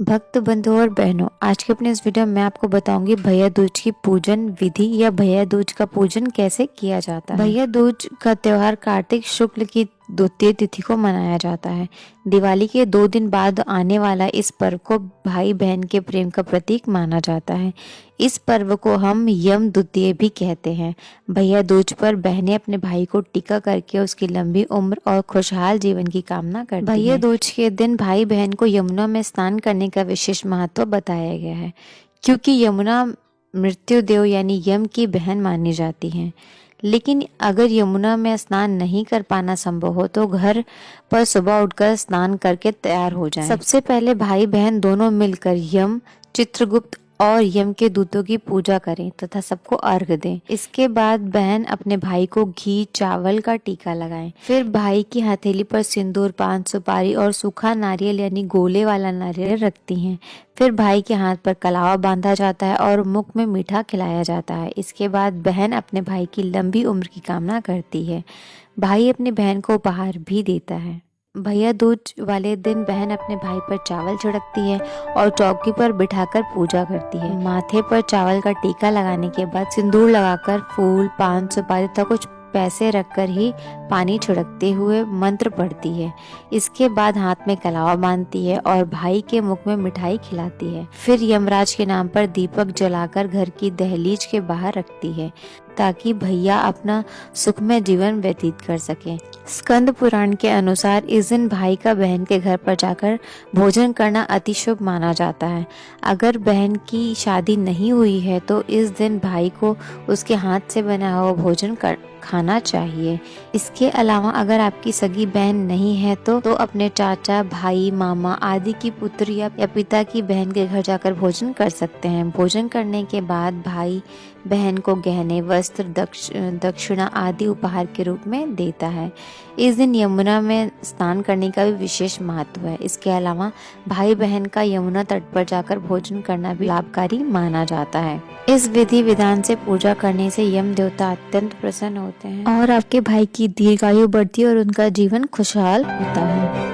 भक्त बंधुओं और बहनों, आज के अपने इस वीडियो में मैं आपको बताऊंगी भैया दूज की पूजन विधि या भैया दूज का पूजन कैसे किया जाता है। भैया दूज का त्योहार कार्तिक शुक्ल की द्वितीय तिथि को मनाया जाता है। दिवाली के 2 दिन बाद आने वाला इस पर्व को भाई बहन के प्रेम का प्रतीक माना जाता है। इस पर्व को हम यम द्वितीय भी कहते हैं। भैया दूज पर बहनें अपने भाई को टीका करके उसकी लंबी उम्र और खुशहाल जीवन की कामना करती हैं। भैया दूज के दिन भाई बहन को यमुना में स्नान करने का विशेष महत्व बताया गया है, क्योंकि यमुना मृत्यु देव यानी यम की बहन मानी जाती हैं। लेकिन अगर यमुना में स्नान नहीं कर पाना संभव हो तो घर पर सुबह उठकर स्नान करके तैयार हो जाएं। सबसे पहले भाई बहन दोनों मिलकर यम, चित्रगुप्त और यम के दूतों की पूजा करें तथा सबको अर्घ दें। इसके बाद बहन अपने भाई को घी चावल का टीका लगाएं। फिर भाई की हथेली पर सिंदूर, पान, सुपारी और सूखा नारियल यानी गोले वाला नारियल रखती हैं। फिर भाई के हाथ पर कलावा बांधा जाता है और मुख में मीठा खिलाया जाता है। इसके बाद बहन अपने भाई की लंबी उम्र की कामना करती है। भाई अपनी बहन को उपहार भी देता है। भैया दूज वाले दिन बहन अपने भाई पर चावल छिड़कती है और चौकी पर बिठाकर पूजा करती है। माथे पर चावल का टीका लगाने के बाद सिंदूर लगाकर फूल, पान, सुपारी तथा कुछ पैसे रखकर ही पानी छिड़कते हुए मंत्र पढ़ती है। इसके बाद हाथ में कलावा बांधती है और भाई के मुख में मिठाई खिलाती है। फिर यमराज के नाम पर दीपक जलाकर घर की दहलीज के बाहर रखती है, ताकि भैया अपना सुखमय जीवन व्यतीत कर सके। स्कंद पुराण के अनुसार इस दिन भाई का बहन के घर पर जाकर भोजन करना अति शुभ माना जाता है। अगर बहन की शादी नहीं हुई है तो इस दिन भाई को उसके हाथ से बना हुआ भोजन खाना चाहिए। इसके अलावा अगर आपकी सगी बहन नहीं है तो अपने चाचा, भाई, मामा आदि की पुत्र या पिता की बहन के घर जाकर भोजन कर सकते हैं। भोजन करने के बाद भाई बहन को गहने, वस्त्र, दक्षिणा आदि उपहार के रूप में देता है। इस दिन यमुना में स्नान करने का भी विशेष महत्व है। इसके अलावा भाई बहन का यमुना तट पर जाकर भोजन करना भी लाभकारी माना जाता है। इस विधि विधान से पूजा करने से यम देवता अत्यंत प्रसन्न होते हैं और आपके भाई की दीर्घायु बढ़ती है और उनका जीवन खुशहाल होता है।